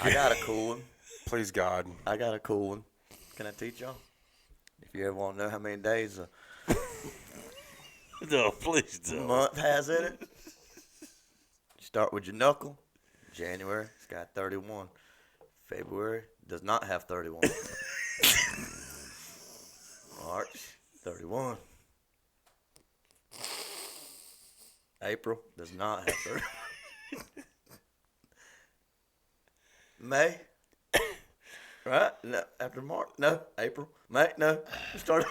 I got a cool one. Please, God. I got a cool one. Can I teach y'all? If you ever want to know how many days a No, please don't. month has in it, start with your knuckle. January, it's got 31. February does not have 31. March, 31. April does not have 31. May, right? No, after March, no. April, May, no. Start.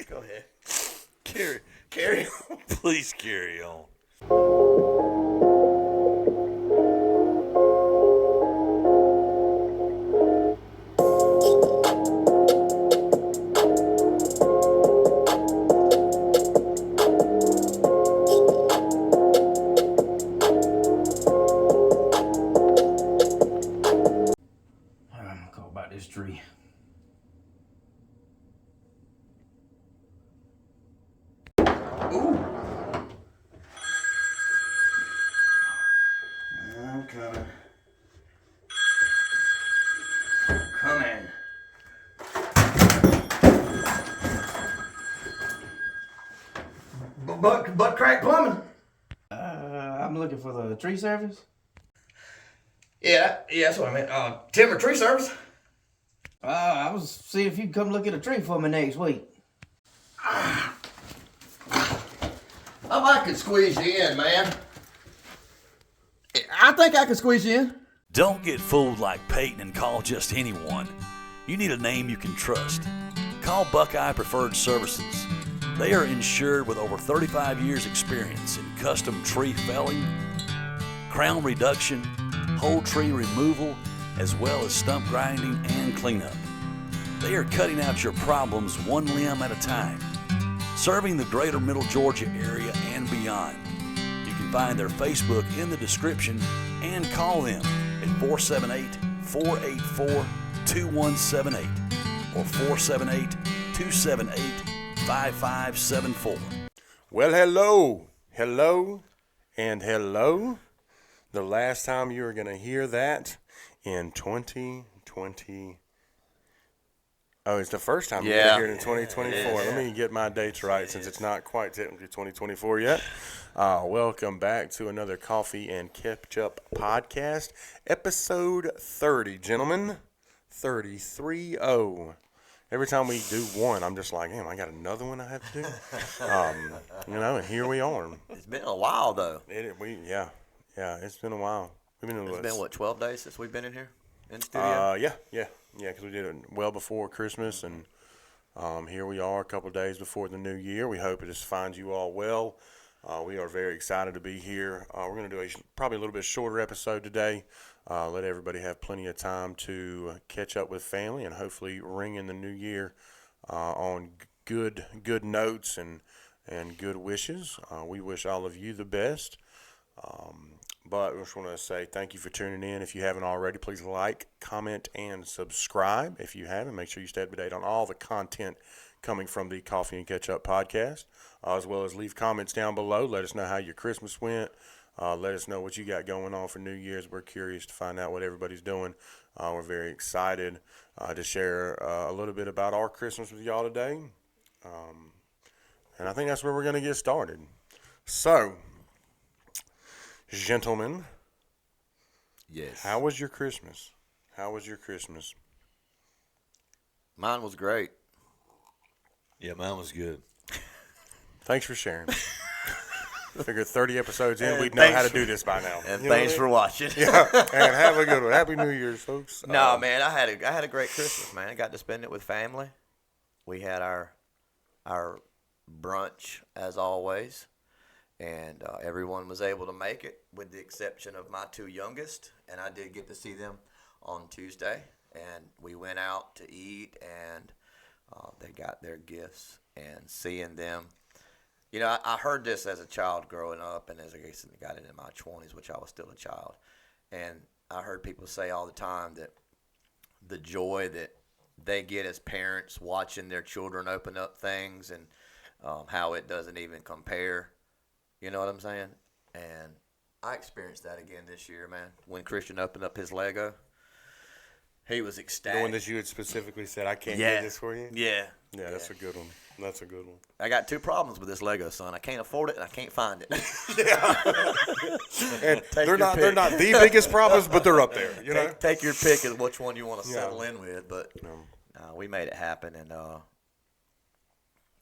Go ahead. Carry on. Please carry on. I'm gonna call about this tree. Ooh. I'm coming. Coming. Butt crack plumbing. I'm looking for the tree service. Yeah, that's what I meant. Timber tree service. I was seeing if you could come look at a tree for me next week. I could squeeze you in, man. I think I could squeeze you in. Don't get fooled like Peyton and call just anyone. You need a name you can trust. Call Buckeye Preferred Services. They are insured with over 35 years experience in custom tree felling, crown reduction, whole tree removal, as well as stump grinding and cleanup. They are cutting out your problems one limb at a time, serving the greater Middle Georgia area and beyond. You can find their Facebook in the description and call them at 478-484-2178 or 478-278-5574. Well, hello, and hello. The last time you were going to hear that in 2020. Oh, it's the first time you're going to hear it in 2024. Let me get my dates right since it's not quite technically 2024 yet. Welcome back to another Coffee and Ketchup podcast, episode 30, gentlemen. 30. Every time we do one, I'm just like, damn, I got another one I have to do. And here we are. It's been a while though. Yeah, it's been a while. It's been what, 12 days since we've been in here in the studio? Yeah, because we did it well before Christmas, and here we are a couple of days before the new year. We hope it just finds you all well. We are very excited to be here. We're going to do probably a little bit shorter episode today. Let everybody have plenty of time to catch up with family and hopefully ring in the new year on good notes and good wishes. We wish all of you the best. But I just want to say thank you for tuning in. If you haven't already, please like, comment, and subscribe. If you haven't, make sure you stay up to date on all the content coming from the Coffee and Ketchup podcast, as well as leave comments down below. Let us know how your Christmas went. Let us know what you got going on for New Year's. We're curious to find out what everybody's doing. We're very excited to share a little bit about our Christmas with y'all today. And I think that's where we're going to get started. So, gentlemen, Yes. how was your Christmas? Mine was great. Yeah, mine was good. Thanks for sharing. Figured 30 episodes in, we'd know how to do this by now. And You know thanks what I for watching. mean? Yeah, and have a good one. Happy New Year's, folks. No, man, I had a great Christmas, man. I got to spend it with family. We had our brunch as always, and everyone was able to make it, with the exception of my two youngest, and I did get to see them on Tuesday, and we went out to eat, and they got their gifts, and seeing them. You know, I heard this as a child growing up, and as I got into my 20s, which I was still a child, and I heard people say all the time that the joy that they get as parents watching their children open up things, and how it doesn't even compare. You know what I'm saying? And I experienced that again this year, man. When Christian opened up his Lego, he was ecstatic. The one that you had specifically said, I can't get this for you? Yeah. Yeah, that's a good one. That's a good one. I got 2 problems with this Lego, son. I can't afford it and I can't find it. And they're not the biggest problems, but they're up there. You know, take your pick of which one you want to settle in with. But we made it happen, and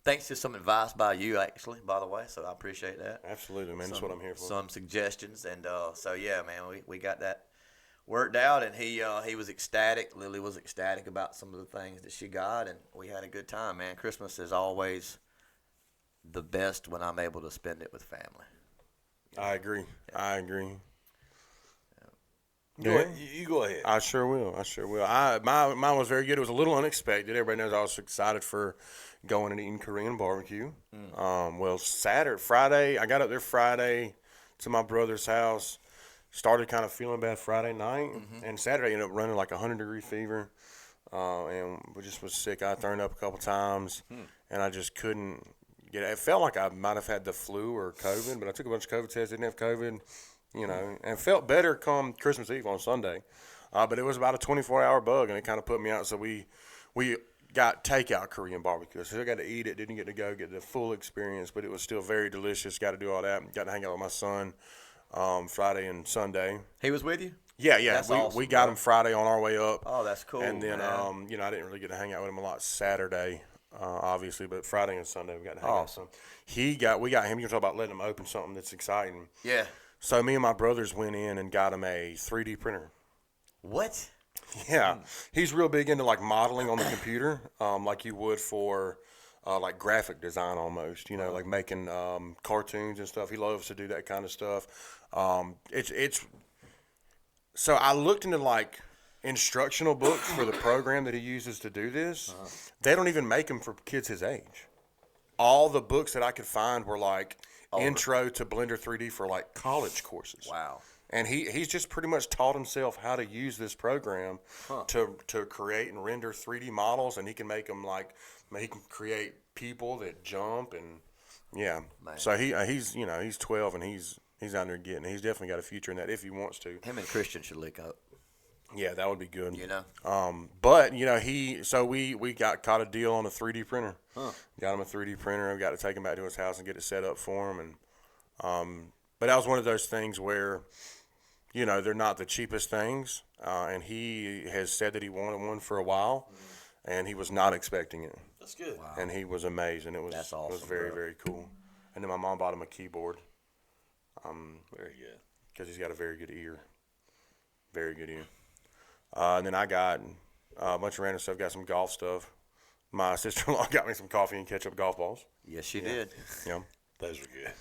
thanks to some advice by you, actually, by the way. So I appreciate that. Absolutely, man. That's what I'm here for. Some suggestions, and so yeah, man, we got that worked out, and he was ecstatic. Lily was ecstatic about some of the things that she got, and we had a good time, man. Christmas is always the best when I'm able to spend it with family. I agree. Yeah. I agree. You go ahead. I sure will. Mine was very good. It was a little unexpected. Everybody knows I was excited for going and eating Korean barbecue. Well, Friday, I got up there Friday to my brother's house. Started kind of feeling bad Friday night, and Saturday ended up running like 100-degree fever, and we just was sick. I turned up a couple times, and I just couldn't get it. It felt like I might have had the flu or COVID, but I took a bunch of COVID tests, didn't have COVID, and felt better come Christmas Eve on Sunday. But it was about a 24-hour bug, and it kind of put me out. So we got takeout Korean barbecue. So I got to eat it, didn't get to go get the full experience, but it was still very delicious. Got to do all that. Got to hang out with my son Friday and Sunday. He was with you? Yeah. That's awesome, we got him Friday on our way up. Oh, that's cool. And then, I didn't really get to hang out with him a lot Saturday, obviously, but Friday and Sunday we got to hang out with him. We got him. You can talk about letting him open something that's exciting. Yeah. So me and my brothers went in and got him a 3D printer. What? Yeah. He's real big into like modeling on the computer, like you would for like graphic design almost, like making cartoons and stuff. He loves to do that kind of stuff. So I looked into like instructional books for the program that he uses to do this. They don't even make them for kids his age. All the books that I could find were like intro to Blender 3D for like college courses. Wow. And he's just pretty much taught himself how to use this program to create and render 3D models, and he can make them like he can create people that jump and man. So he's 12 and he's out there getting it. He's definitely got a future in that if he wants to. Him and Christian should link up. Yeah, that would be good. But we caught a deal on a 3D printer. Got him a 3D printer. We got to take him back to his house and get it set up for him. And but that was one of those things where, they're not the cheapest things. And he has said that he wanted one for a while, and he was not expecting it. That's good. Wow. And he was amazed, and that's awesome. It was very, very cool. And then my mom bought him a keyboard. Very good. Because he's got a very good ear. Very good ear. And then I got a bunch of random stuff. Got some golf stuff. My sister-in-law got me some coffee and ketchup golf balls. Yes, she did. Yeah. Those were good.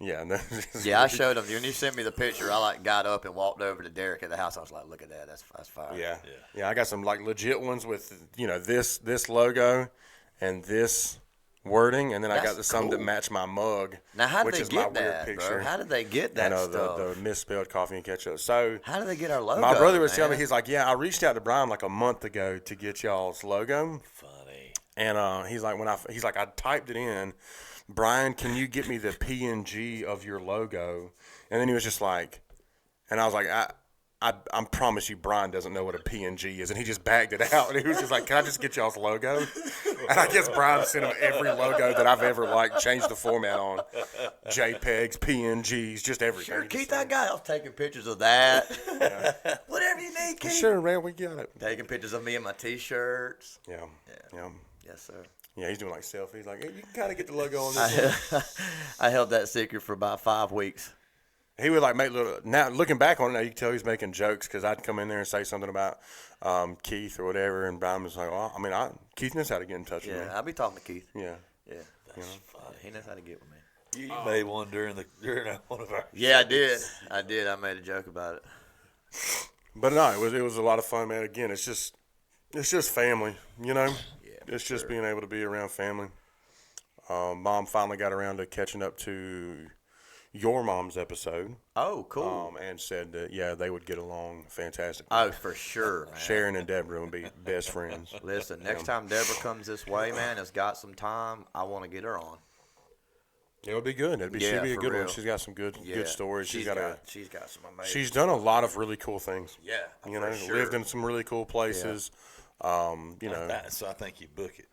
Yeah. I showed him. When you sent me the picture, I got up and walked over to Derek at the house. I was like, look at that. That's fire. Yeah. I got some like legit ones with, this logo and this wording, and then I got some that match my mug. Now, how did which they is get my that, weird picture. bro? How did they get that stuff? The misspelled coffee and ketchup. So how did they get our logo? My brother was telling me, he's like, I reached out to Brian like a month ago to get y'all's logo. Funny. And he's like, I typed it in. Brian, can you get me the PNG of your logo? And then he was just like, and I was like, I promise you Brian doesn't know what a PNG is. And he just bagged it out. And he was just like, can I just get y'all's logo? And I guess Brian sent him every logo that I've ever changed the format on. JPEGs, PNGs, just everything. Sure, Keith, I was taking pictures of that. Whatever you need, Keith. Sure, man, we got it. Taking pictures of me and my T-shirts. Yeah. Yes, sir. Yeah, he's doing like selfies. Like, hey, you can kind of get the logo on this one. I held that secret for about 5 weeks. He would make little. Now looking back on it, now you can tell he's making jokes because I'd come in there and say something about Keith or whatever, and Brian was like, "Well, Keith knows how to get in touch with me." Yeah, I'll be talking to Keith. Yeah. That's funny. He knows how to get with me. You made one during one of our. Yeah, I did. I made a joke about it. But no, it was a lot of fun, man. Again, it's just family, Yeah. It's just being able to be around family. Mom finally got around to catching up to your mom's episode. Oh, cool. And said that, they would get along fantastic. Oh, for sure, man. Sharon and Deborah would be best friends. Listen, next time Deborah comes this way, man, has got some time, I want to get her on. It'll be good. Should be a for good real. one. She's got some good stories. She's got some amazing. She's done a lot of really cool things. Yeah, You for know, sure. lived in some really cool places. You know, So I think you book it.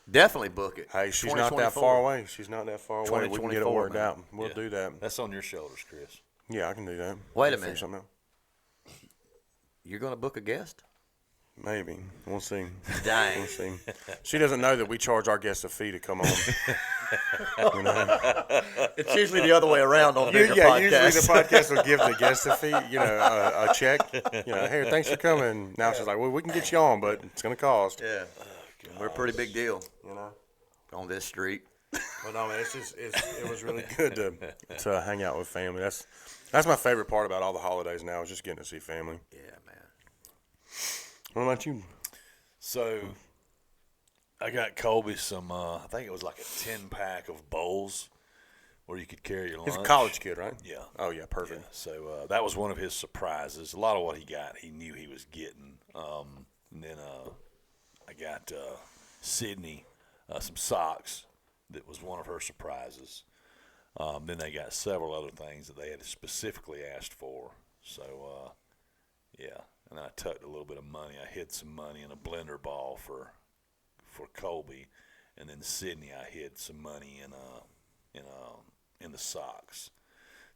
Definitely book it. hey, she's not that far 2024. away. She's not that far away. We can get it 2024, worked man. out. We'll Yeah. do that. That's on your shoulders, Chris. Yeah, I can do that. Wait a We'll figure minute. something out. You're gonna book a guest? Maybe. We'll see. Dang. We'll see. She doesn't know that we charge our guests a fee to come on. You know? It's usually the other way around on bigger Yeah, podcasts. usually the podcast will give the guest a fee, you know, a check. You know, hey, thanks for coming. Now she's like, well, we can get you on, but it's going to cost. Yeah, we're a pretty big deal You know? on this street. But no, man, it was really good to hang out with family. That's my favorite part about all the holidays now is just getting to see family. Yeah, man. What about you? So I got Colby some, I think it was like a 10-pack of bowls where you could carry your lunch. He's a college kid, right? Yeah. Oh, yeah, perfect. Yeah, so that was one of his surprises. A lot of what he got, he knew he was getting. And then I got Sydney some socks. That was one of her surprises. Then they got several other things that they had specifically asked for. So, yeah. And then I tucked a little bit of money. I hid some money in a blender ball for Colby. And then Sydney, I hid some money in the socks.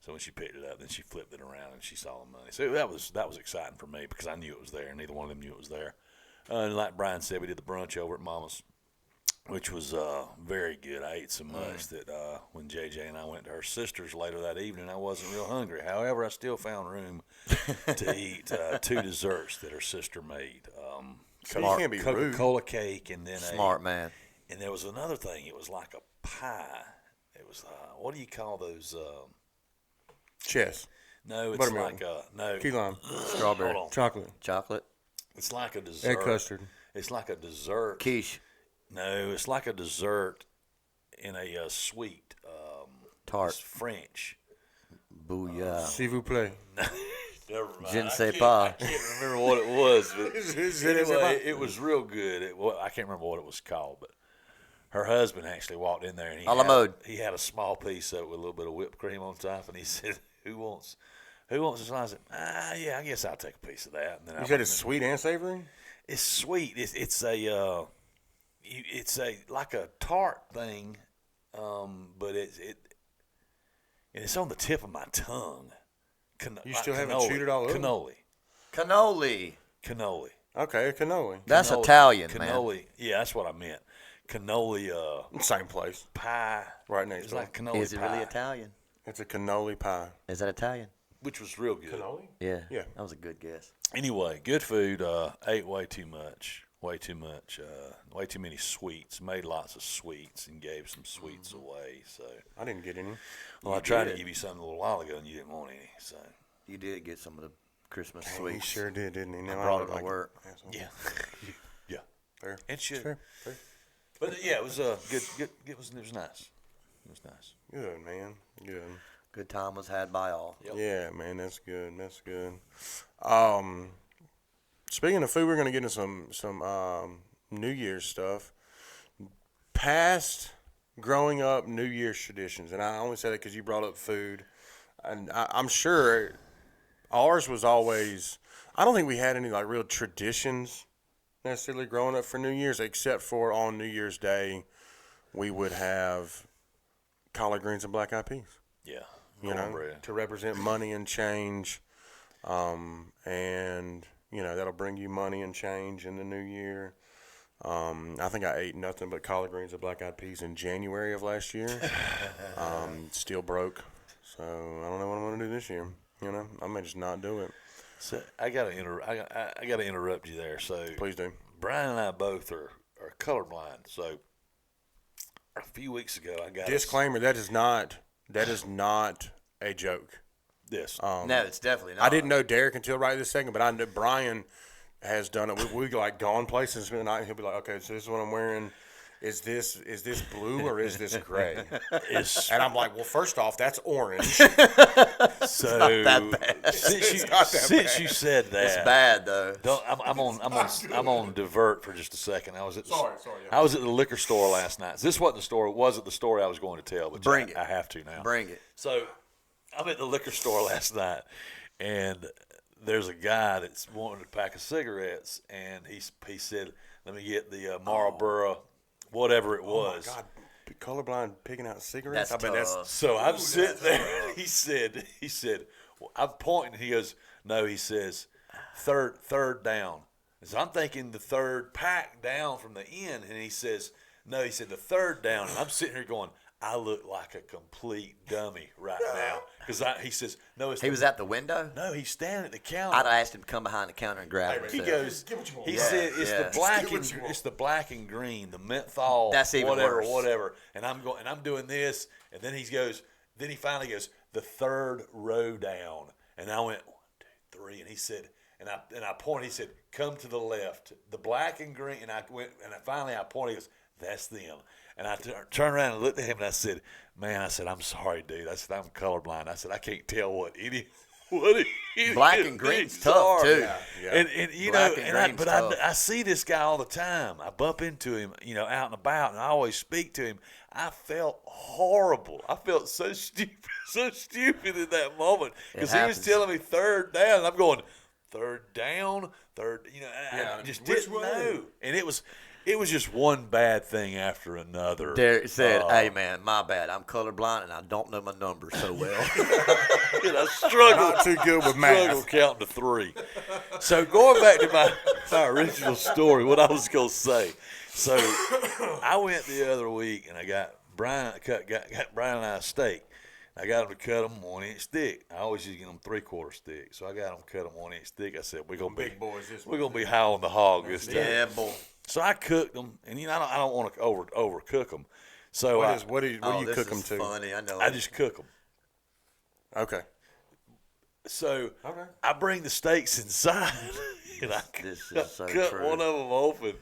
So when she picked it up, then she flipped it around and she saw the money. So that was exciting for me because I knew it was there. Neither one of them knew it was there. And like Brian said, we did the brunch over at Mama's, which was very good. I ate so much that when JJ and I went to her sister's later that evening, I wasn't real hungry. However, I still found room to eat 2 desserts that her sister made. So you can't be rude. Coca-Cola cake and then Smart man. And there was another thing. It was like a pie. It was, what do you call those? Chess. No, it's Buttermilk. no. Key lime. Strawberry. Hold on. Chocolate. Chocolate. It's like a dessert. Egg custard. It's like a dessert. Quiche. No, it's like a dessert in a sweet. Tart. It's French. Booyah. S'il vous plaît. Never mind. Je ne sais I pas. can't remember what it was, but Je ne sais anyway, pas. it was real good. I can't remember what it was called, but her husband actually walked in there and A la mode. he had a small piece of it with a little bit of whipped cream on top, and he said, "Who wants this?" And I said, "Yeah, I guess I'll take a piece of that." And then You said it's sweet and savory? It's sweet. It's a like a tart thing, but it's on the tip of my tongue. You still haven't chewed it all over? Cannoli. Cannoli. Okay, cannoli. That's Cannoli. Italian, man. Cannoli. Yeah, that's what I meant. Cannoli Same place. pie. Right next It's door. like cannoli Is it pie, really Italian? It's a cannoli pie. Is that Italian? which was real good. Cannoli? Yeah. Yeah. That was a good guess. Anyway, good food. Ate way too much. Way too many sweets. Made lots of sweets and gave some sweets away. So, I didn't get any. well, I You tried did. to give you something a little while ago and you didn't want any. So, You did get some of the Christmas He sweets. sure did, didn't he? Now I brought look it to work. asshole. yeah, yeah. Fair. It should. Fair. Fair. But yeah, it was good. It was nice. It was nice. Good, man. Good. Good time was had by all. Yep. Yeah, man, that's good. That's good. Speaking of food, we're gonna get into some New Year's stuff. Past growing up New Year's traditions, and I only say that because you brought up food, and I'm sure ours was always. I don't think we had any like real traditions necessarily growing up for New Year's, except for on New Year's Day, we would have collard greens and black eyed peas. Yeah. You know, Cornbread. to represent money and change, and you know that'll bring you money and change in the new year. I think I ate nothing but collard greens and black eyed peas in January of last year. Still broke, so I don't know what I'm gonna do this year. You know, I may just not do it. So I gotta interrupt you there. So Please do. Brian and I both are colorblind. So a few weeks ago, I got Disclaimer: that is not a joke. this. No, it's definitely not. I didn't know Derek until right this second, but I know Brian has done it. We like gone places in the night, and he'll be like, "Okay, so this is what I'm wearing." is this blue or is this gray? It's And I'm like, well, first off, that's orange. so that bad. since you said that, It's bad though. I'm on divert for just a second. I was at Sorry, I was at the liquor store last night. This wasn't the story. Wasn't the story I was going to tell, but Bring it. I have to now. Bring it. So I'm at the liquor store last night, and there's a guy that's wanting a pack of cigarettes, and he said, "Let me get the Marlboro, whatever it was." Oh my God, colorblind picking out cigarettes. That's I bet tough. that's So I'm sitting there. He said, well, I'm pointing. He goes, no. He says, third down. So I'm thinking the third pack down from the end, and he says, no. He said the third down. And I'm sitting here going, I look like a complete dummy right now because he says, no. He was at the window. No, he's standing at the counter. I'd asked him to come behind the counter and grab it. He himself. goes. Get what you want. He Yeah, said it's yeah. the black Just get and what you want. it's the black and green, the menthol. That's even worse. Whatever. And I'm going and I'm doing this, and then he goes. Then he finally goes the third row down, and I went 1, 2, 3, and he said, and I pointed. He said, come to the left, the black and green, and I went, and finally I pointed. He goes, that's them. And I turned around and looked at him, and I said, man, I said, I'm sorry, dude. I said, I'm colorblind. I said, I can't tell what any Black and green's tough too. Yeah. And you Black know, and green's but tough. I see this guy all the time. I bump into him, you know, out and about, and I always speak to him. I felt horrible. I felt so stupid in that moment because he was happens. telling me third down, and I'm going third down, you know. And Yeah, I just which didn't way? know, and it was just one bad thing after another. Derek said, "Hey man, my bad. I'm colorblind and I don't know my numbers so well." And I struggled. not too good with Struggle math. counting to 3. So going back to my original story, what I was gonna say. So I went the other week and I got Brian got Brian and I a steak. I got him to cut them 1-inch thick. I always used to get them 3/4 thick. So I got him to cut them 1-inch thick. I said we're gonna Big boys this we're gonna be high on the hog this time. Yeah, boy. So I cooked them, and you know I don't want to overcook them. So What do you this cook them is to? funny. I know. I just cook them. Okay. So Okay. I bring the steaks inside, and I This is so cut true. one of them open,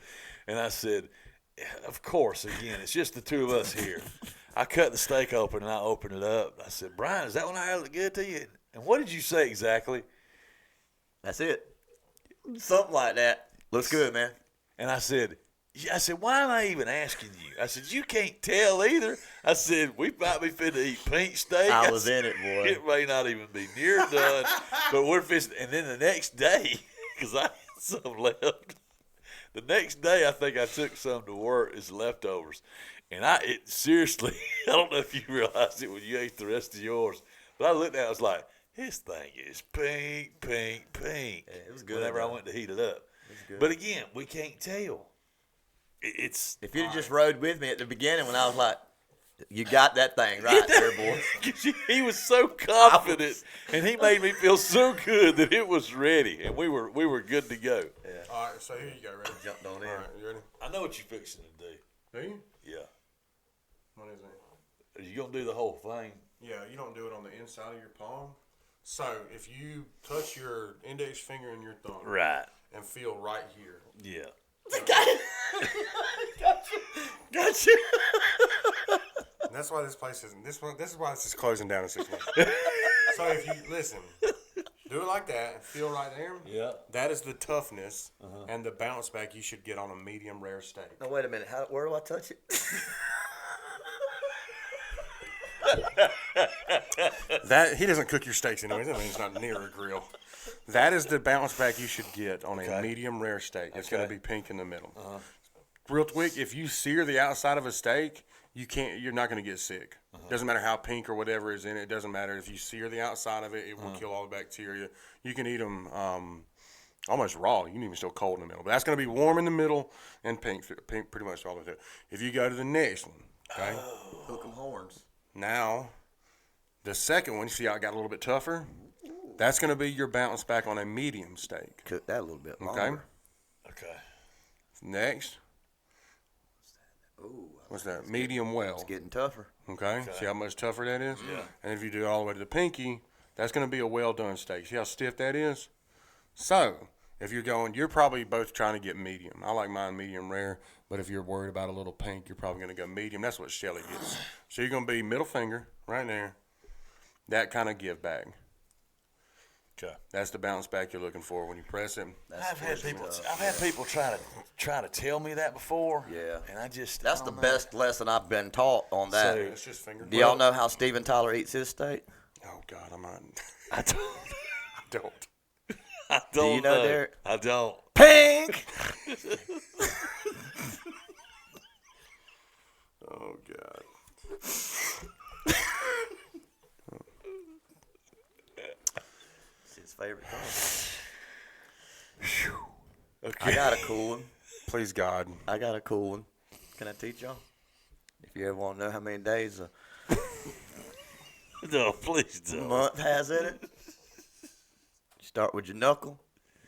and I said, "Of course, again, it's just the two of us here." I cut the steak open, and I opened it up. I said, "Brian, is that one I look good to you?" And what did you say exactly? That's it. Something like that. Looks good, man. And I said, why am I even asking you? I said, you can't tell either. I said, we might be fit to eat pink steak. I was said, in it, boy. It may not even be near done, but we're fixing. And then the next day, because I had some left, the next day I think I took some to work as leftovers. And seriously, I don't know if you realized it when you ate the rest of yours, but I looked at it, I was like, this thing is pink, pink, pink. Yeah, it was good, Whenever I though. went to heat it up. But again, we can't tell. It's If you'd have just rode with me at the beginning when I was like, you got that thing right there, boy. he was so confident, and he made me feel so good that it was ready, and we were good to go. All right, so here you go, ready? Jumped on in. All right, you ready? I know what you're fixing to do. Do you? Yeah. What is it? Are you gonna do the whole thing? Yeah, you don't do it on the inside of your palm. So if you touch your index finger and your thumb, Right. and feel right here. Yeah. Gotcha. And that's why this place isn't. This is why this is closing down in 6 months. So if you listen, do it like that and feel right there. Yeah. That is the toughness and the bounce back you should get on a medium rare steak. No, wait a minute. Where do I touch it? That he doesn't cook your steaks anyways. I mean, it's not near a grill. That is the bounce back you should get on a medium rare steak. It's going to be pink in the middle. Real quick, if you sear the outside of a steak, you're not going to get sick. Doesn't matter how pink or whatever is in it. It doesn't matter if you sear the outside of it. It will kill all the bacteria. You can eat them almost raw. You can even still cold in the middle. But that's going to be warm in the middle and pink pretty much all the way through. If you go to the next one, okay. Hook 'em horns. Now, the second one, you see how it got a little bit tougher? That's going to be your bounce back on a medium steak. Cook that a little bit longer. Okay? Okay. Next, Ooh, what's that? Medium well. it's getting tougher. Okay? See how much tougher that is? Yeah. And if you do it all the way to the pinky, that's going to be a well done steak. See how stiff that is? So, If you're going, you're probably both trying to get medium. I like mine medium rare, but if you're worried about a little pink, you're probably going to go medium. That's what Shelly gets. So you're going to be middle finger right there, that kind of give back. Okay. That's the bounce back you're looking for when you press it. I've had people try to tell me that before. Yeah. And That's the best lesson I've been taught on that. So- It's just finger. Do y'all know how Steven Tyler eats his steak? Oh God, I'm not. I don't. I don't. I don't you know, Derek? I don't. Pink! Oh God. It's his favorite color. Okay. I got a cool one. Please God. I got a cool one. Can I teach y'all? If you ever want to know how many days a No, please don't. month has in it, start with your knuckle.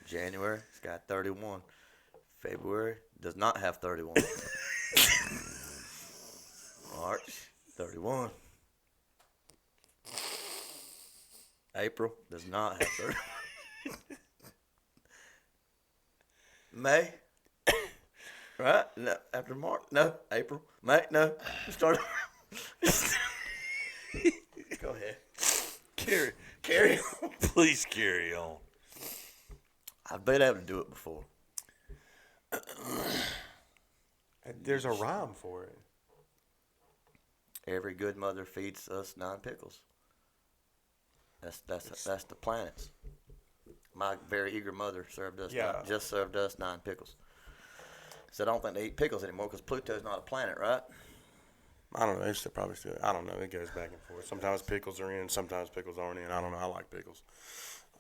January, it's got 31. February does not have 31. March, 31. April does not have 30. May, right? No, after March, no. April, May, no. Start. Go ahead. Carry on. Please carry on. I've been able to do it before. There's a rhyme for it. Every good mother feeds us 9 pickles. That's the planets. My very eager mother served us just served us 9 pickles. So I don't think they eat pickles anymore because Pluto's not a planet, right? I don't know. They probably still. I don't know. It goes back and forth. Sometimes pickles are in. Sometimes pickles aren't in. I don't know. I like pickles.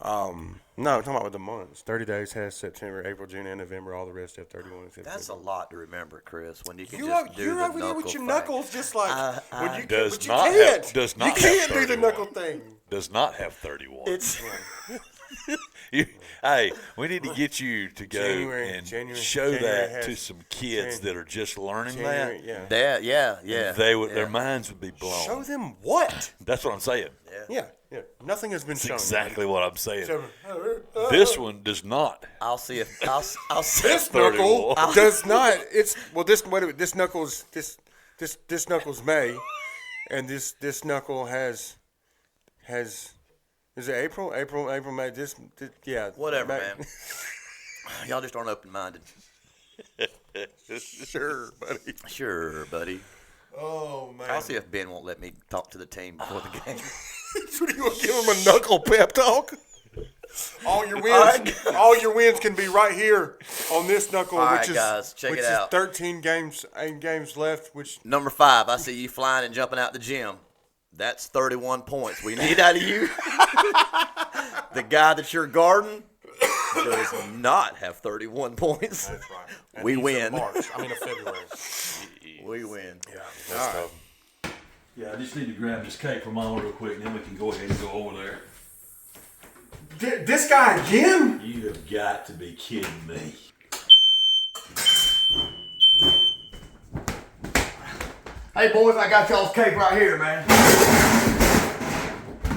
No, I'm talking about with the months. 30 days has September, April, June, and November. All the rest have 31 and 50. That's a lot to remember, Chris. When you can You're just do you're the over there with your thing. knuckles, just like when you Does but not you can't. have- does not you can't have do the 31. knuckle thing. Does not have 31. It's Hey, we need to get you to go and show January that has- to some kids that are just learning January, that. yeah. yeah. They would, yeah. their minds would be blown. Show them what? That's what I'm saying. Yeah. Nothing has been That's shown. exactly what I'm saying. So, This one does not. I'll see if I'll see. this knuckle 31. does not. It's well. This wait a minute. This knuckles. This knuckles May, and this knuckle has. Is it April? April, May. This yeah. Whatever, May. man. Y'all just aren't open-minded. Sure, buddy. Sure, buddy. Oh man. I'll see if Ben won't let me talk to the team before the game. What are you gonna give him a knuckle pep talk? All your wins can be right here on this knuckle, All which right, is guys, check which it is out. 13 games left. Which Number 5, I see you flying and jumping out the gym. That's 31 points we need out of you. The guy that you're guarding does not have 31 points. that's right. And We he's win. in March. I mean, in February. We win. Yeah, that's tough. Yeah, I just need to grab this cake from Mama real quick, and then we can go ahead and go over there. This guy again? You have got to be kidding me. Hey boys, I got y'all's cake right here, man.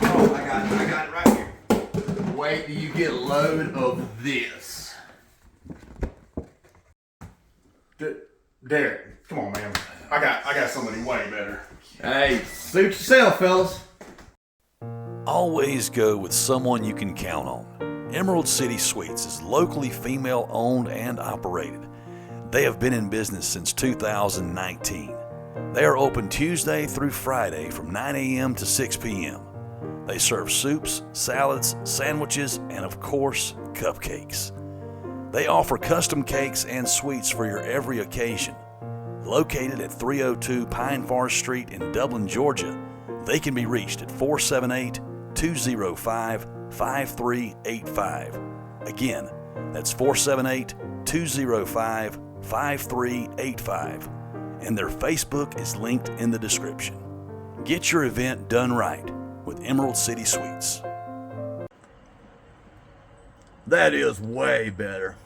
Oh, I got it right here. Wait till you get a load of this. Derek, come on, man. I got somebody way better. Hey, suit yourself, fellas. Always go with someone you can count on. Emerald City Sweets is locally female owned and operated. They have been in business since 2019. They are open Tuesday through Friday from 9 a.m. to 6 p.m. They serve soups, salads, sandwiches, and of course, cupcakes. They offer custom cakes and sweets for your every occasion. Located at 302 Pine Forest Street in Dublin, Georgia, they can be reached at 478-205-5385. Again, that's 478-205-5385. And their Facebook is linked in the description. Get your event done right with Emerald City Sweets. That is way better.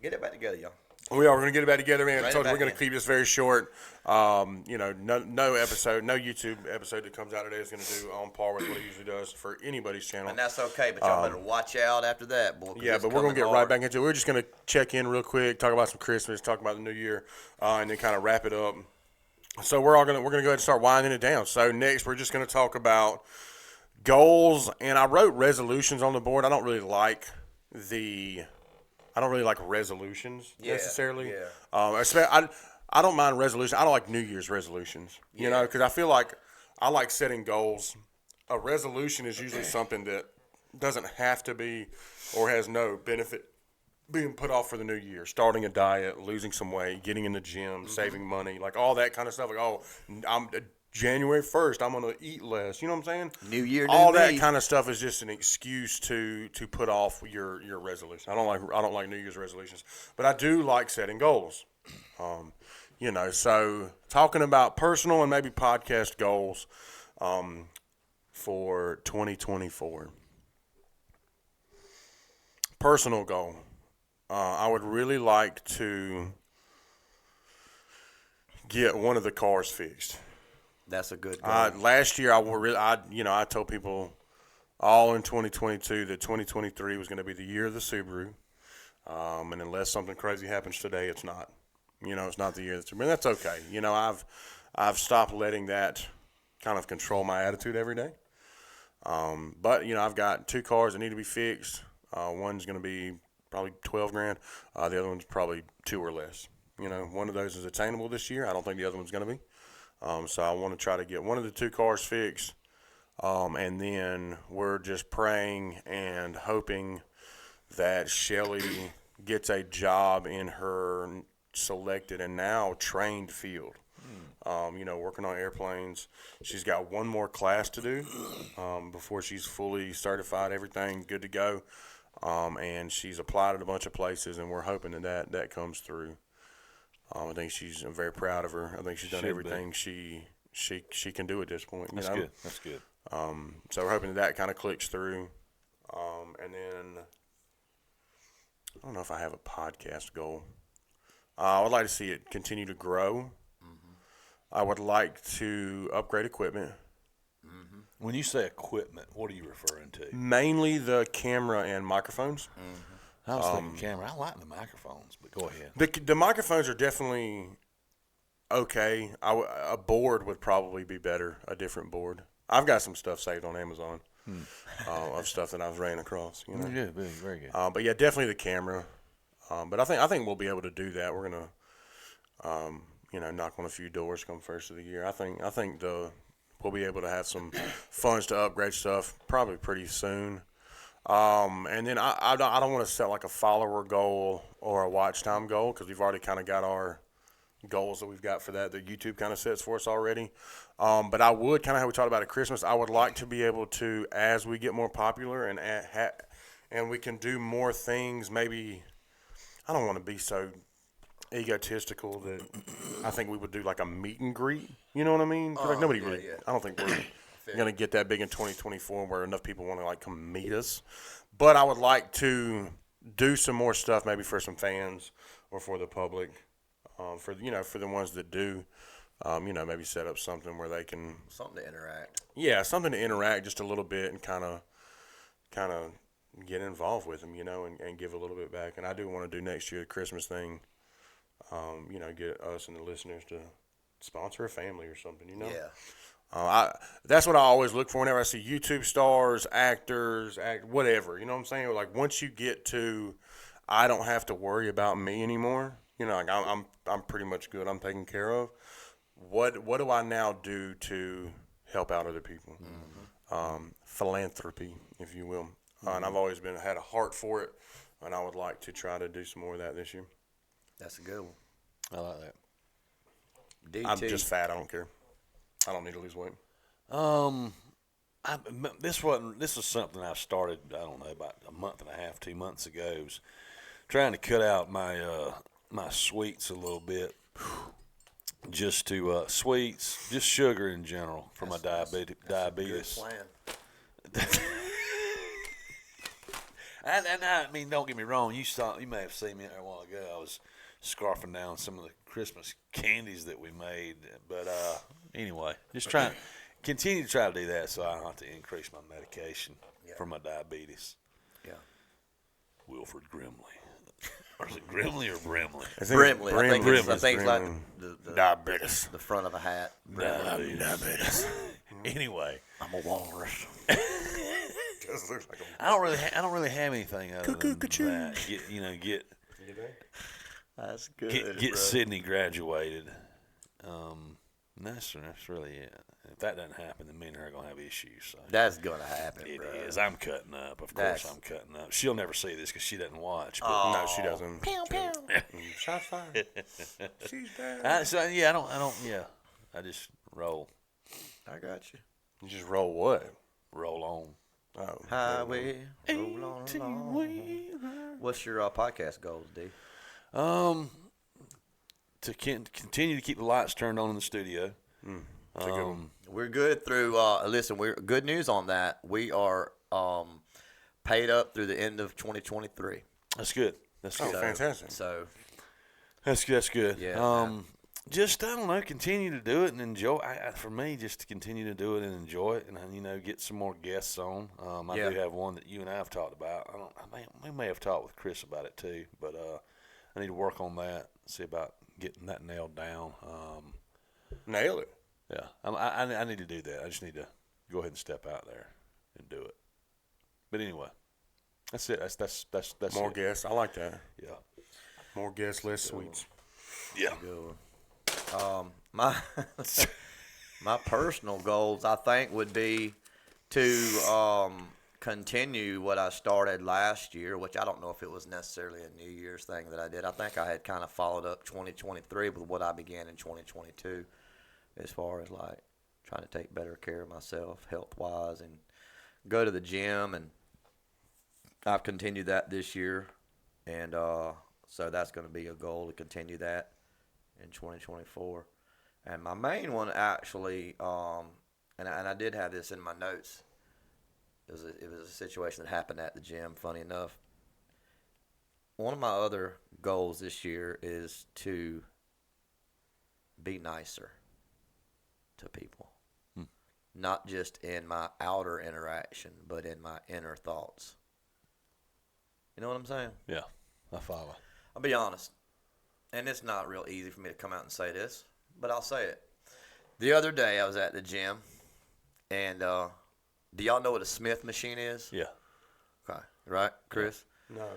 Get it back together, y'all. We are. We're going to get it back together, man. I Right told you back we're going in. to keep this very short. No episode, no YouTube episode that comes out today is going to do on par with what it usually does for anybody's channel. And that's okay, but y'all better watch out after that, boy. 'cause Yeah, it's but we're going to get coming right hard. back into it. We're just going to check in real quick, talk about some Christmas, talk about the new year, and then kind of wrap it up. So we're going to go ahead and start winding it down. So next we're just going to talk about goals, and I wrote resolutions on the board. I don't really like resolutions necessarily. Yeah. I don't mind resolutions. I don't like New Year's resolutions, you know, because I feel like I like setting goals. A resolution is usually something that doesn't have to be or has no benefit being put off for the new year. Starting a diet, losing some weight, getting in the gym, saving money, like all that kind of stuff. Like, I'm January 1st, I'm going to eat less. You know what I'm saying? New year, new all me. that kind of stuff is just an excuse to put off your resolution. I don't like New Year's resolutions, but I do like setting goals. So talking about personal and maybe podcast goals for 2024. Personal goal. I would really like to get one of the cars fixed. That's a good goal. Last year, I told people all in 2022 that 2023 was going to be the year of the Subaru. And unless something crazy happens today, it's not. It's not the year of the Subaru. And that's okay. I've stopped letting that kind of control my attitude every day. But I've got two cars that need to be fixed. One's going to be probably $12,000. The other one's probably $2,000 or less. One of those is attainable this year. I don't think the other one's going to be. So I want to try to get one of the two cars fixed. And then we're just praying and hoping that Shelly gets a job in her selected and now trained field. Working on airplanes. She's got one more class to do before she's fully certified, everything good to go. And she's applied at a bunch of places, and we're hoping that comes through. I think I'm very proud of her. I think she's done everything she can do at this point. That's good. That's good. So we're hoping that kind of clicks through. And then I don't know if I have a podcast goal. I would like to see it continue to grow. I would like to upgrade equipment. When you say equipment, what are you referring to? Mainly the camera and microphones. I was thinking camera. I like the microphones, but go ahead. The microphones are definitely okay. A board would probably be better, a different board. I've got some stuff saved on Amazon of stuff that I've ran across. Yeah, very good. But yeah, definitely the camera. But I think we'll be able to do that. We're gonna knock on a few doors come first of the year. I think we'll be able to have some funds to upgrade stuff probably pretty soon. And then I don't want to set like a follower goal or a watch time goal because we've already kind of got our goals that we've got for that YouTube kind of sets for us already. But I would kind of how we talked about at Christmas. I would like to be able to, as we get more popular and we can do more things. Maybe I don't want to be so egotistical that I think we would do like a meet and greet. You know what I mean? 'Cause, like nobody really. Yeah. I don't think we're going to get that big in 2024 where enough people want to like come meet us. But I would like to do some more stuff maybe for some fans or for the public, for the ones that do, maybe set up something where they can Something to interact. Yeah, something to interact just a little bit and kind of get involved with them, and give a little bit back. And I do want to do next year the Christmas thing. Get us and the listeners to sponsor a family or something, Yeah. That's what I always look for whenever I see YouTube stars, actors, whatever. You know what I'm saying? Like once you get to, I don't have to worry about me anymore. Like I'm pretty much good. I'm taken care of. What do I now do to help out other people? Philanthropy, if you will. And I've always had a heart for it, and I would like to try to do some more of that this year. That's a good one. I like that. DT. I'm just fat. I don't care. I don't need to lose weight. This was something I started, I don't know, about a month and a half, 2 months ago. I was trying to cut out my sweets a little bit. Just to sweets, just sugar in general for my diabetes. Good plan. And I mean, don't get me wrong. You may have seen me there a while ago. I was scarfing down some of the Christmas candies that we made. But anyway, just continue to try to do that so I don't have to increase my medication for my diabetes. Yeah. Wilford Grimley. Or is it Grimley or Brimley? Brimley. I think it's like Brimley. the Diabetes. the front of a hat. Diabetes. Anyway, I'm a walrus. I don't really have anything other than that. Get That's good. get bro. Sydney graduated. And that's really it. If that doesn't happen, then me and her are gonna have issues. So. That's gonna happen, It bro. is. I'm cutting up. Of course, I'm cutting up. She'll never see this because she doesn't watch. But No, she doesn't. Pew, pew. Shots fired. She's bad. I don't. Yeah, I just roll I got you. You just roll what? on. Oh. Highway, roll on along. What's your podcast goals, D? To continue to keep the lights turned on in the studio. That's a good one. We're good through. Listen, we're good news on that. We are paid up through the end of 2023. That's good. That's Oh, good. fantastic. So That's good. Yeah, Just I don't know, continue to do it and enjoy. For me, just to continue to do it and enjoy it, and get some more guests on. I do have one that you and I have talked about. We may have talked with Chris about it too, but I need to work on that. See about getting that nailed down. Nail it. Yeah, I need to do that. I just need to go ahead and step out there and do it. But anyway, that's it. That's More it. guests. I like that. Yeah. More guests, less sweets. Yeah. my my personal goals, I think, would be to continue what I started last year, which I don't know if it was necessarily a New Year's thing that I did. I think I had kind of followed up 2023 with what I began in 2022, as far as like trying to take better care of myself health-wise and go to the gym, and I've continued that this year, and so that's going to be a goal to continue that in 2024. And my main one actually, and I did have this in my notes. It was a situation that happened at the gym, funny enough. One of my other goals this year is to be nicer to people. Not just in my outer interaction, but in my inner thoughts. You know what I'm saying? Yeah. I follow. I'll be honest, and it's not real easy for me to come out and say this, but I'll say it. The other day I was at the gym, and do y'all know what a Smith machine is? Yeah. Okay, right, Chris? No.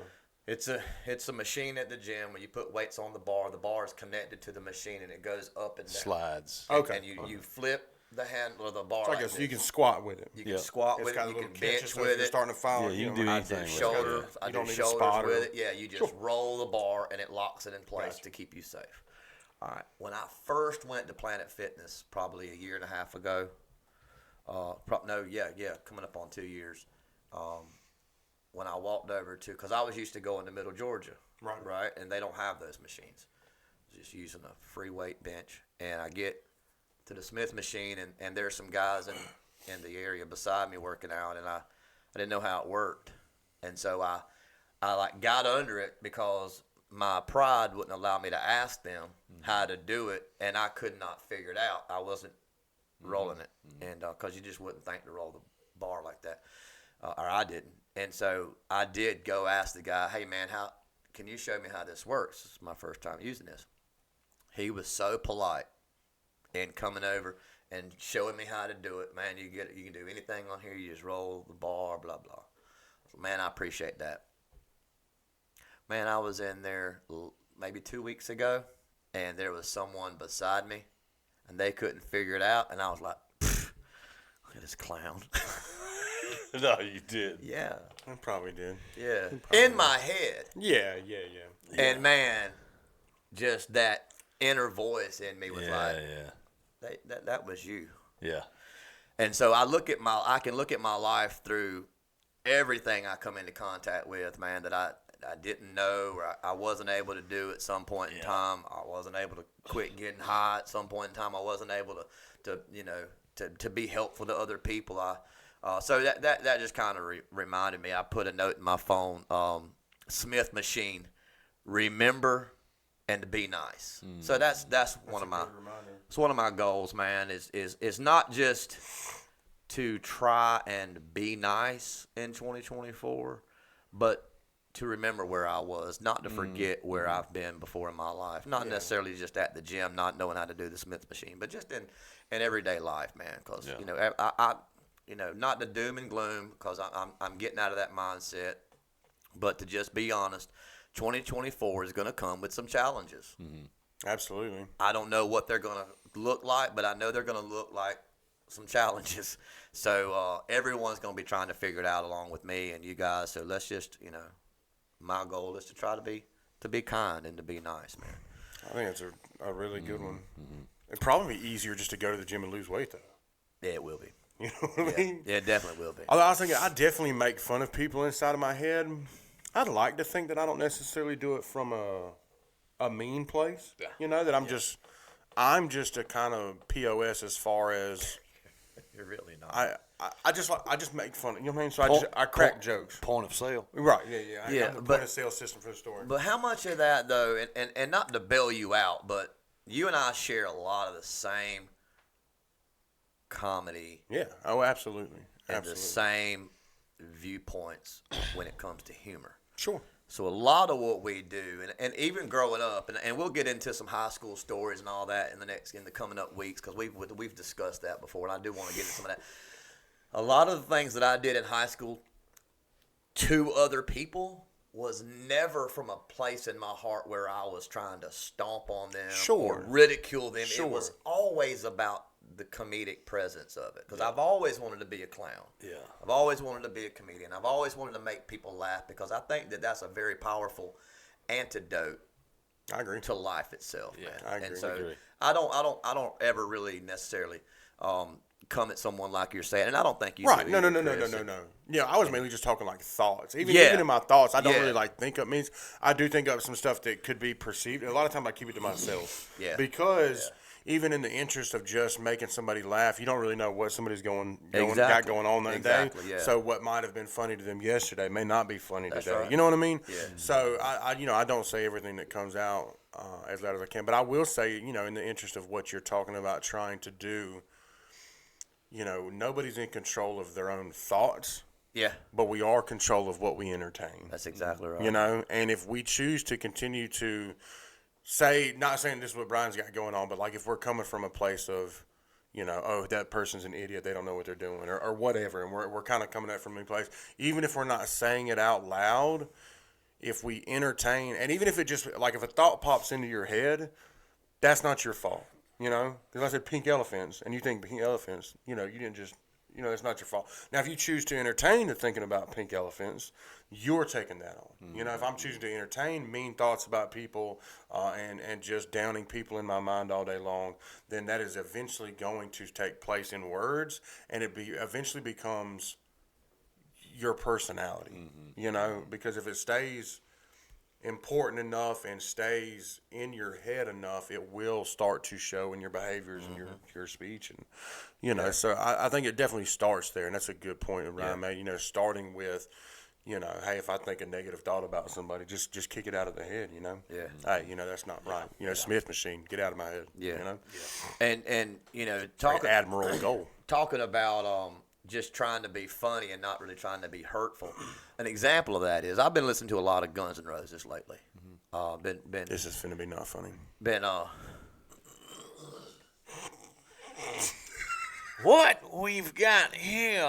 It's a machine at the gym where you put weights on the bar. The bar is connected to the machine, and it goes up and down. Slides. Okay. And you flip the handle of the bar. So I like guess this. you can squat with it. You can squat It's with got it. a You little can catch bench so if with you're it. starting to fall. Yeah, you can do I anything do with it. shoulders. You I do don't need a shoulders spotter. with it. Yeah, you just roll the bar and it locks it in place Gotcha. to keep you safe. All right. When I first went to Planet Fitness, probably a year and a half ago, coming up on 2 years. When I walked over to, because I was used to going to Middle Georgia, right, and they don't have those machines. Just using a free weight bench, and I get to the Smith machine, and there's some guys in the area beside me working out, and I didn't know how it worked, and so I like got under it because my pride wouldn't allow me to ask them how to do it, and I could not figure it out. I wasn't rolling it, and because you just wouldn't think to roll the bar like that, or I didn't, and so I did go ask the guy, hey man, how can you show me how this works? This is my first time using this. He was so polite and coming over and showing me how to do it. Man, you can do anything on here. You just roll the bar, blah blah. Man, I appreciate that. Man, I was in there maybe 2 weeks ago, and there was someone beside me, and they couldn't figure it out, and I was like, look at this clown. No, you did. Yeah, I probably did. yeah. In my head. Yeah. And man, just that inner voice in me was like, that was you. Yeah. And so I can look at my life through everything I come into contact with, man, that I didn't know or I wasn't able to do at some point in time. I wasn't able to quit getting high at some point in time. I wasn't able to be helpful to other people. So that just kind of reminded me. I put a note in my phone, Smith machine, remember and to be nice. So that's one of my it's one of my goals, man. Is not just to try and be nice in 2024, but to remember where I was, not to forget where I've been before in my life. Not necessarily just at the gym, not knowing how to do the Smith machine, but just in everyday life, man. Because I not the doom and gloom, because I'm getting out of that mindset, but to just be honest, 2024 is going to come with some challenges. Absolutely. I don't know what they're going to look like, but I know they're going to look like some challenges. So everyone's going to be trying to figure it out along with me and you guys. So let's just, my goal is to try to be kind and to be nice, man. I think it's a really good one. It'd probably be easier just to go to the gym and lose weight, though. Yeah, it will be. You know what I mean? Yeah, it definitely will be. Although I was thinking, I definitely make fun of people inside of my head. I'd like to think that I don't necessarily do it from a mean place. Yeah. That I'm just a kind of POS as far as You're really not. I just make fun. You know what I mean? So I crack jokes. Point of sale. Right. Yeah. I'm the but- point of sale system for the store. But how much of that, though, and not to bail you out, but you and I share a lot of the same comedy Yeah. Oh, absolutely. and Absolutely. the same viewpoints when it comes to humor. Sure. So a lot of what we do, and even growing up, and we'll get into some high school stories and all that in the coming up weeks, because we've discussed that before, and I do want to get into some of that. A lot of the things that I did in high school to other people was never from a place in my heart where I was trying to stomp on them or ridicule them. Sure. It was always about the comedic presence of it, because I've always wanted to be a clown. Yeah. I've always wanted to be a comedian. I've always wanted to make people laugh, because I think that that's a very powerful antidote I agree. to life itself, man. I agree. And so I agree. I don't ever really necessarily come at someone like you're saying, and I don't think you Right. do No. either, Chris. Yeah, I was mainly just talking like thoughts. Even Yeah. in my thoughts, I don't Yeah. really like think up means. I do think up some stuff that could be perceived. A lot of times I keep it to myself. Yeah. Because even in the interest of just making somebody laugh, you don't really know what somebody's got Exactly. going on that Exactly, day. yeah. So what might have been funny to them yesterday may not be funny That's today. right. You know what I mean? Yeah. So I don't say everything that comes out as loud as I can, but I will say, in the interest of what you're talking about trying to do, nobody's in control of their own thoughts. Yeah, But we are control of what we entertain. that's exactly right. And if we choose to continue to not saying this is what Brian's got going on, but like if we're coming from a place of, oh, that person's an idiot, they don't know what they're doing, or whatever, and we're kind of coming at it from a place, even if we're not saying it out loud, if we entertain, and even if it just, like if a thought pops into your head, that's not your fault, because I said pink elephants, and you think pink elephants, you didn't just, it's not your fault. Now, if you choose to entertain the thinking about pink elephants, you're taking that on. If I'm choosing to entertain mean thoughts about people and just downing people in my mind all day long, then that is eventually going to take place in words, and eventually becomes your personality, because if it stays important enough and stays in your head enough, it will start to show in your behaviors and your speech, and so I think it definitely starts there, and that's a good point that Ryan made. Starting with, hey, if I think a negative thought about somebody, just kick it out of the head. Yeah. Hey, that's not right. Smith machine, get out of my head. Yeah. Yeah. And Like Admiral Goal. talking about just trying to be funny and not really trying to be hurtful. An example of that is I've been listening to a lot of Guns N' Roses lately. Been This is finna be not funny. What we've got here.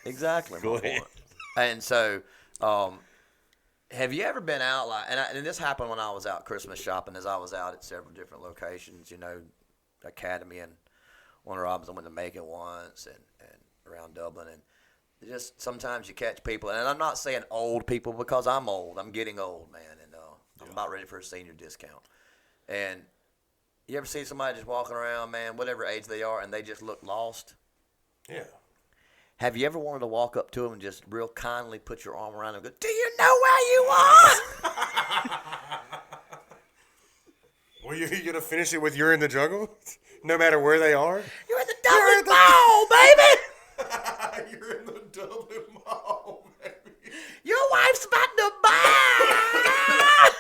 Exactly. Go my ahead. point. And so, have you ever been out and this happened when I was out Christmas shopping, as I was out at several different locations, Academy and Warner Robins. I went to Macon once and around Dublin, and just sometimes you catch people, and I'm not saying old people because I'm old. I'm getting old, man, and I'm about ready for a senior discount. And you ever see somebody just walking around, man, whatever age they are, and they just look lost? Yeah. Have you ever wanted to walk up to them and just real kindly put your arm around them and go, "Do you know where you are?" Well, you gonna finish it with "You're in the jungle," no matter where they are. You're in the Dublin Mall, baby. You're in the Dublin Mall, baby. Your wife's about to buy.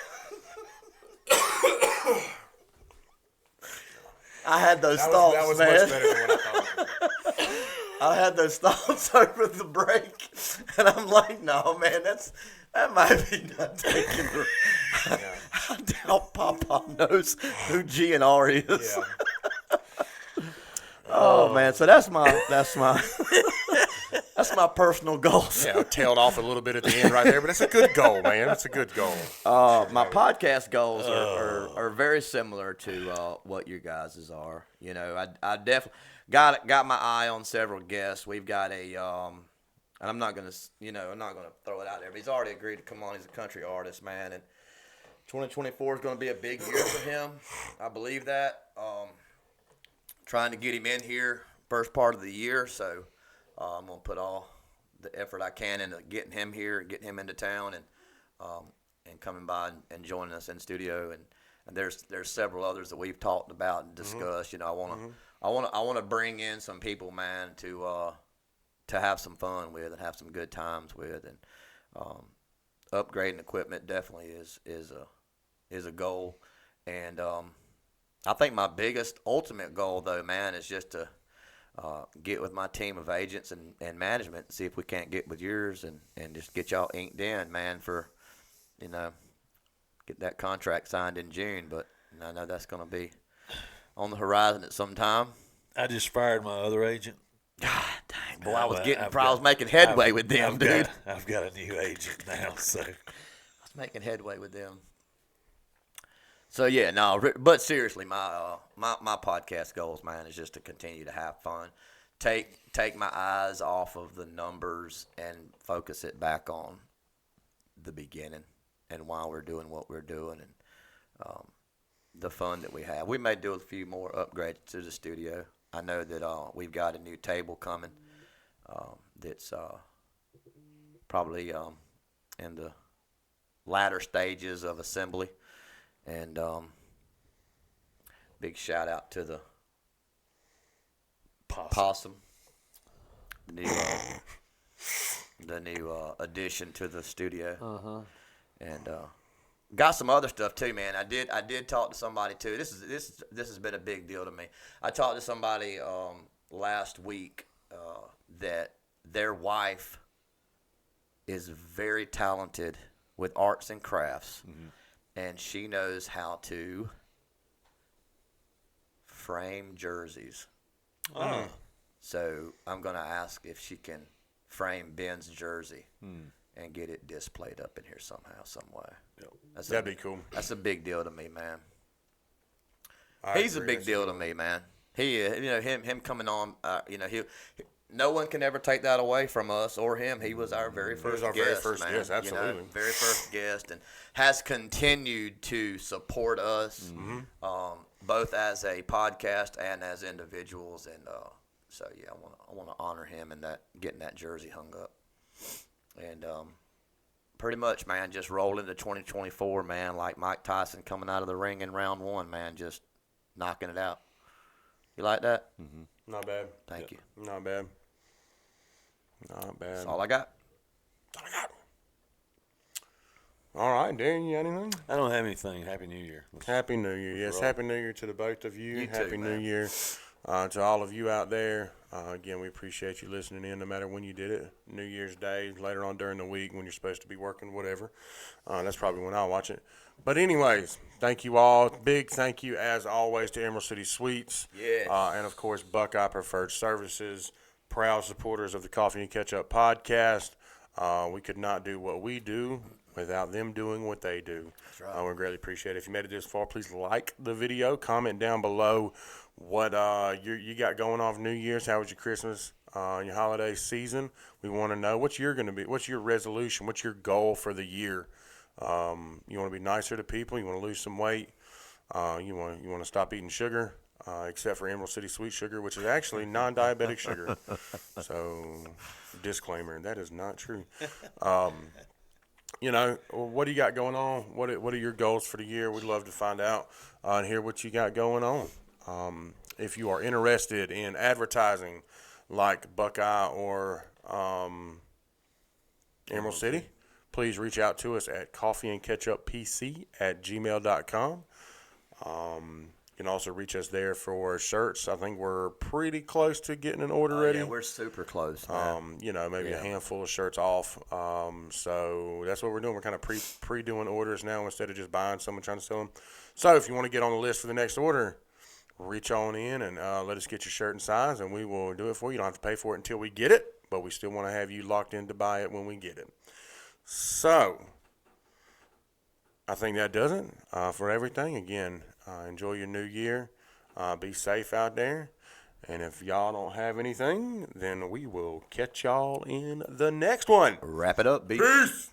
had those That thoughts, was man. much better than what I thought it was gonna be. I had those thoughts over the break, and I'm like, no, man, that might be not taking. I doubt Papa knows who G and R is. Yeah. Oh man, so that's my that's my personal goals. Yeah, I tailed off a little bit at the end right there, but that's a good goal, man. That's a good goal. My podcast goals are very similar to what your guys's are. You know, I definitely got my eye on several guests. We've got a and I'm not gonna throw it out there, but he's already agreed to come on. He's a country artist, man, and 2024 is going to be a big year for him. I believe that. Trying to get him in here first part of the year, so I'm going to put all the effort I can into getting him here and getting him into town and coming by and joining us in the studio. And there's several others that we've talked about and discussed. You know, I want to bring in some people, man, to have some fun with and have some good times with, and upgrading equipment definitely is a goal. And I think my biggest ultimate goal, though, man, is just to get with my team of agents and management and see if we can't get with yours and just get y'all inked in, man, for, get that contract signed in June. But I know that's going to be on the horizon at some time. I just fired my other agent. God dang, boy, I was making headway with them, dude. I've got a new agent now, so. I was making headway with them. So yeah, no, but seriously, my podcast goals, man, is just to continue to have fun, take my eyes off of the numbers and focus it back on the beginning and why we're doing what we're doing and the fun that we have. We may do a few more upgrades to the studio. I know that we've got a new table coming that's probably in the latter stages of assembly. And big shout out to the possum, the new addition to the studio. And got some other stuff too, man. I did talk to somebody too. This has been a big deal to me. I talked to somebody last week that their wife is very talented with arts and crafts. And she knows how to frame jerseys. Oh. So I'm going to ask if she can frame Ben's jersey and get it displayed up in here somehow, some way. Yep. That'd be cool. That's a big deal to me, man. He's a big deal to me, man. He is. Him coming on, no one can ever take that away from us or him. He was our very first guest. Very first man. guest, absolutely. Very first guest, and has continued to support us, both as a podcast and as individuals. And so, yeah, I want to honor him and getting that jersey hung up. And pretty much, man, just roll into 2024, man, like Mike Tyson coming out of the ring in round one, man, just knocking it out. You like that? Not bad. Thank you. Not bad. Not bad. That's all I got. All right, Darren, you got anything? I don't have anything. Happy New Year. Happy New Year. Yes, Happy New Year to the both of you. You too, Happy New man. Year to all of you out there. Again, we appreciate you listening in no matter when you did it. New Year's Day, later on during the week when you're supposed to be working, whatever. That's probably when I'll watch it. But anyways, thank you all. Big thank you, as always, to Emerald City Sweets. Yes. And, of course, Buckeye Preferred Services, proud supporters of the Coffee and Ketchup podcast. We could not do what we do without them doing what they do. That's right. We greatly appreciate it. If you made it this far, please like the video. Comment down below what you got going on for New Year's. How was your Christmas, your holiday season? We want to know what's your resolution? What's your goal for the year? You want to be nicer to people? You want to lose some weight? You want to stop eating sugar? Except for Emerald City Sweet Sugar, which is actually non-diabetic sugar. So, disclaimer, that is not true. What do you got going on? What are your goals for the year? We'd love to find out and hear what you got going on. If you are interested in advertising like Buckeye or Emerald City, please reach out to us at coffeeandcatchuppc@gmail.com. You can also reach us there for shirts. I think we're pretty close to getting an order ready. Yeah, we're super close, man. Maybe a handful of shirts off. So that's what we're doing. We're kind of pre-doing orders now instead of just buying some and trying to sell them. So if you want to get on the list for the next order, reach on in and let us get your shirt and size, and we will do it for you. You don't have to pay for it until we get it, but we still want to have you locked in to buy it when we get it. So I think that does it for everything. Again, enjoy your new year. Be safe out there. And if y'all don't have anything, then we will catch y'all in the next one. Wrap it up, B. Peace.